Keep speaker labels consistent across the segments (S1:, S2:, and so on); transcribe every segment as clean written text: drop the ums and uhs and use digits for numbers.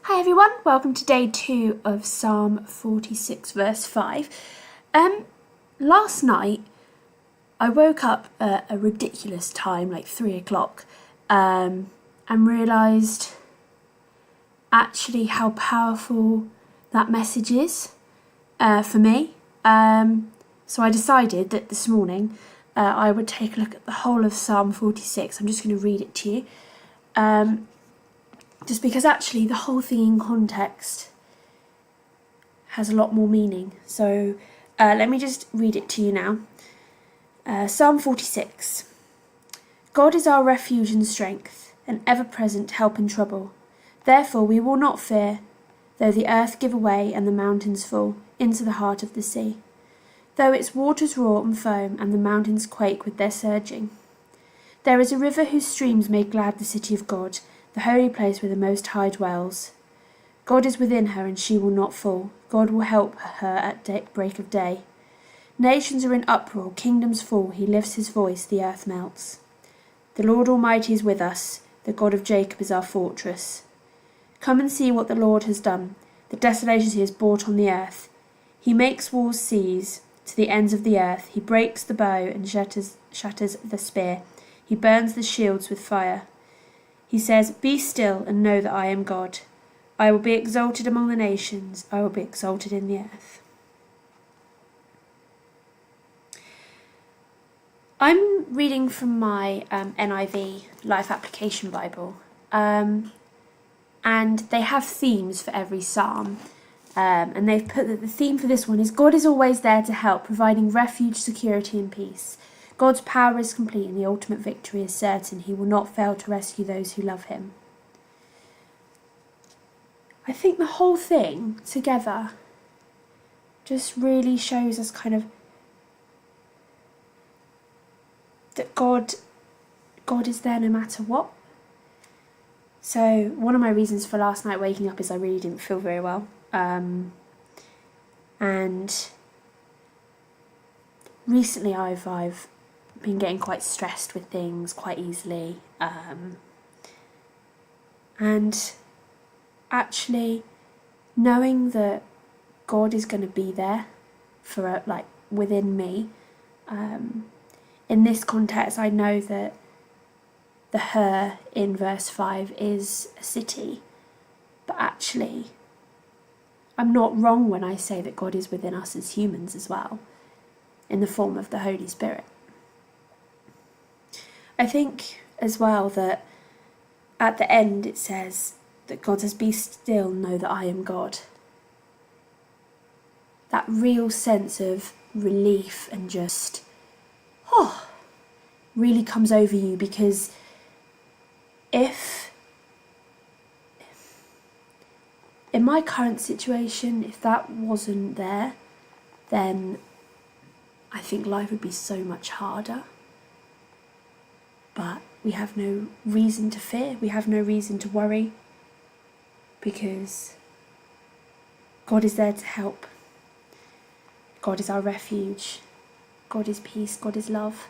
S1: Hi everyone, welcome to day 2 of Psalm 46 verse 5. Last night I woke up at a ridiculous time, like 3 o'clock, and realised actually how powerful that message is for me. So I decided that this morning I would take a look at the whole of Psalm 46. I'm just going to read it to you. Just because actually the whole thing in context has a lot more meaning. So let me just read it to you now. Psalm 46. God is our refuge and strength, an ever-present help in trouble. Therefore we will not fear, though the earth give way and the mountains fall into the heart of the sea, though its waters roar and foam and the mountains quake with their surging. There is a river whose streams make glad the city of God, the holy place where the Most High dwells. God is within her, and she will not fall. God will help her at break of day. Nations are in uproar, kingdoms fall. He lifts his voice, the earth melts. The Lord Almighty is with us. The God of Jacob is our fortress. Come and see what the Lord has done, the desolations he has brought on the earth. He makes wars cease to the ends of the earth. He breaks the bow and shatters the spear. He burns the shields with fire. He says, "Be still and know that I am God. I will be exalted among the nations. I will be exalted in the earth." I'm reading from my NIV Life Application Bible, and they have themes for every psalm. And they've put that the theme for this one is God is always there to help, providing refuge, security and peace. God's power is complete and the ultimate victory is certain. He will not fail to rescue those who love him. I think the whole thing together just really shows us kind of that God is there no matter what. So one of my reasons for last night waking up is I really didn't feel very well. And recently I've been getting quite stressed with things quite easily, and actually knowing that God is going to be there for within me, in this context I know that the her in verse 5 is a city, but actually I'm not wrong when I say that God is within us as humans as well, in the form of the Holy Spirit. I think as well that at the end it says that God says, "Be still, know that I am God." That real sense of relief and just, really comes over you, because if in my current situation, if that wasn't there, then I think life would be so much harder. But we have no reason to fear, we have no reason to worry, because God is there to help. God is our refuge. God is peace. God is love.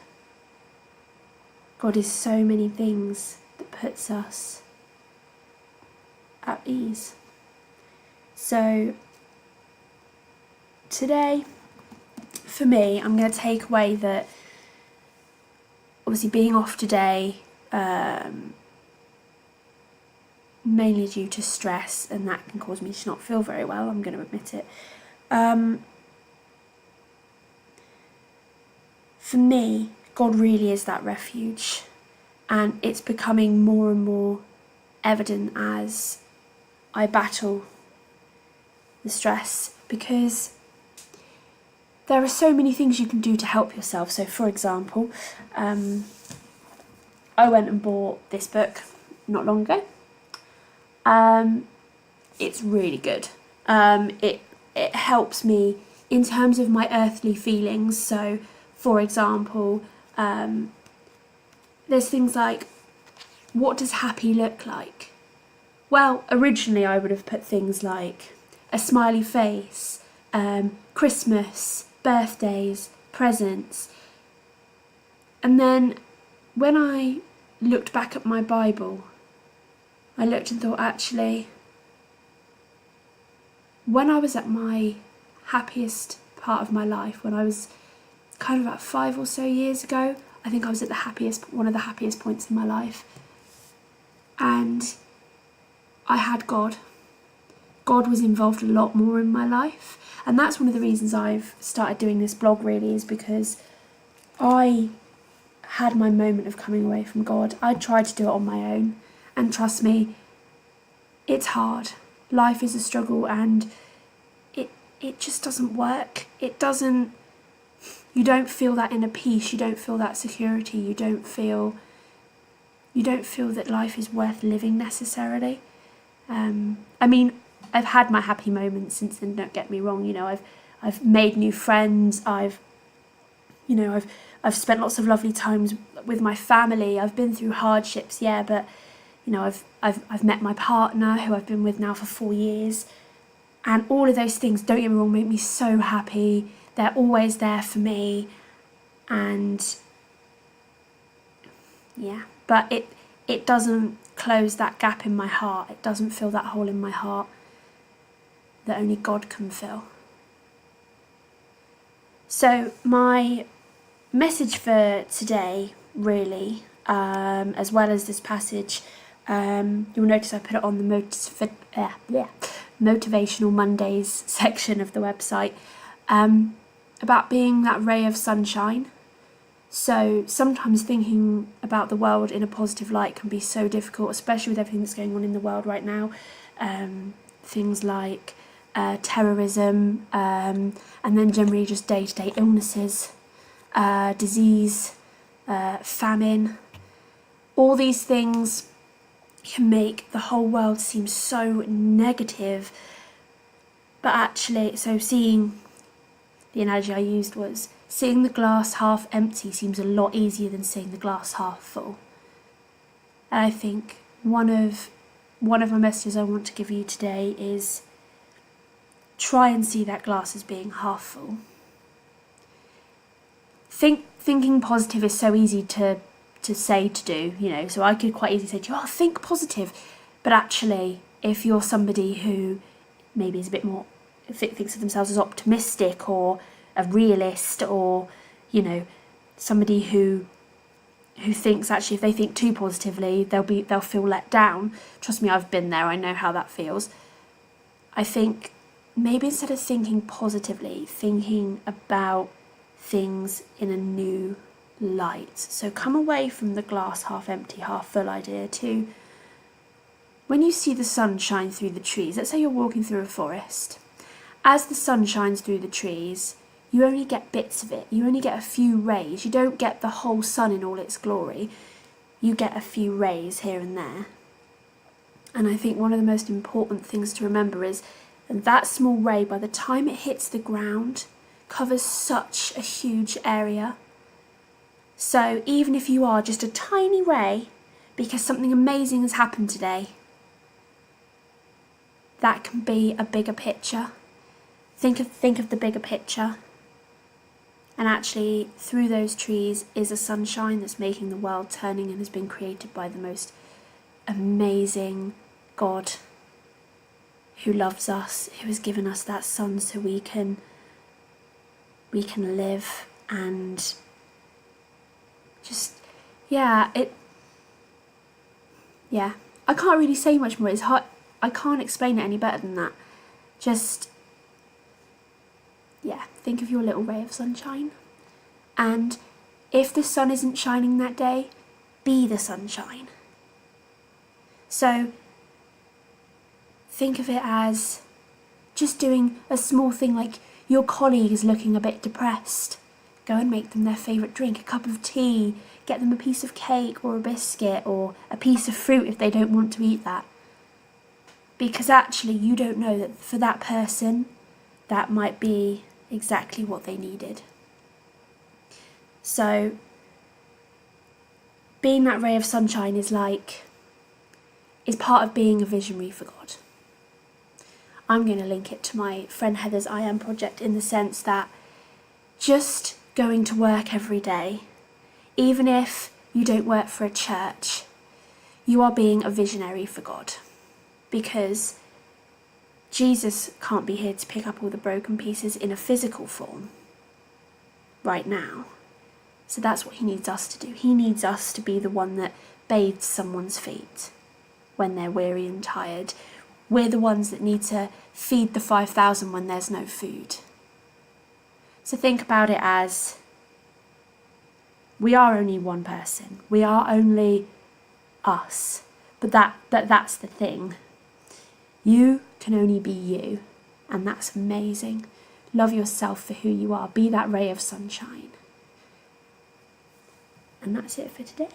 S1: God is so many things that puts us at ease. So today, for me, I'm going to take away that obviously being off today, mainly due to stress, and that can cause me to not feel very well, I'm going to admit it. For me, God really is that refuge, and it's becoming more and more evident as I battle the stress, because there are so many things you can do to help yourself. So for example, I went and bought this book not long ago. It's really good. It helps me in terms of my earthly feelings. So for example, there's things like, what does happy look like? Well, originally I would have put things like a smiley face, Christmas, birthdays, presents. And then when I looked back at my Bible, I looked and thought, actually, when I was at my happiest part of my life, when I was kind of about 5 or so years ago, I think I was at one of the happiest points in my life. And I had God. God was involved a lot more in my life. And that's one of the reasons I've started doing this blog, really, is because I had my moment of coming away from God. I tried to do it on my own. And trust me, it's hard. Life is a struggle, and it just doesn't work. You don't feel that inner peace, you don't feel that security, you don't feel that life is worth living necessarily. I mean, I've had my happy moments since then, don't get me wrong. I've made new friends, I've spent lots of lovely times with my family. I've been through hardships, yeah, but I've met my partner, who I've been with now for 4 years, and all of those things, don't get me wrong, make me so happy. They're always there for me, and yeah, but it doesn't close that gap in my heart. It doesn't fill that hole in my heart that only God can fill. So my message for today, really, as well as this passage, you'll notice I put it on the Motivational Mondays section of the website, about being that ray of sunshine. So sometimes thinking about the world in a positive light can be so difficult, especially with everything that's going on in the world right now. Things like terrorism, and then generally just day-to-day illnesses, disease, famine. All these things can make the whole world seem so negative. But actually, so the analogy I used was, seeing the glass half empty seems a lot easier than seeing the glass half full. And I think one of my messages I want to give you today is try and see that glass as being half full. Thinking positive is so easy to say, to do, so I could quite easily say to you, think positive. But actually, if you're somebody who maybe is a bit more, thinks of themselves as optimistic or a realist, or somebody who thinks actually if they think too positively they'll feel let down. Trust me, I've been there. I know how that feels. I think maybe instead of thinking positively, thinking about things in a new light. So come away from the glass half empty, half full idea to when you see the sun shine through the trees. Let's say you're walking through a forest. As the sun shines through the trees, you only get bits of it. You only get a few rays. You don't get the whole sun in all its glory. You get a few rays here and there. And I think one of the most important things to remember is that small ray, by the time it hits the ground, covers such a huge area. So even if you are just a tiny ray, because something amazing has happened today, that can be a bigger picture. Think of the bigger picture. And actually, through those trees is a sunshine that's making the world turning, and has been created by the most amazing God, who loves us, who has given us that sun so we can live. And just, I can't really say much more. It's hard. I can't explain it any better than that. Just, think of your little ray of sunshine. And if the sun isn't shining that day, be the sunshine. So think of it as just doing a small thing, like your colleague is looking a bit depressed. Go and make them their favourite drink, a cup of tea, get them a piece of cake or a biscuit or a piece of fruit if they don't want to eat that. Because actually you don't know that for that person, that might be exactly what they needed. So being that ray of sunshine is part of being a visionary for God. I'm going to link it to my friend Heather's I Am project, in the sense that just going to work every day, even if you don't work for a church, you are being a visionary for God. Because Jesus can't be here to pick up all the broken pieces in a physical form right now. So that's what he needs us to do. He needs us to be the one that bathes someone's feet when they're weary and tired. We're the ones that need to feed the 5,000 when there's no food. So think about it as we are only one person. We are only us. But that's the thing. You can only be you. And that's amazing. Love yourself for who you are. Be that ray of sunshine. And that's it for today.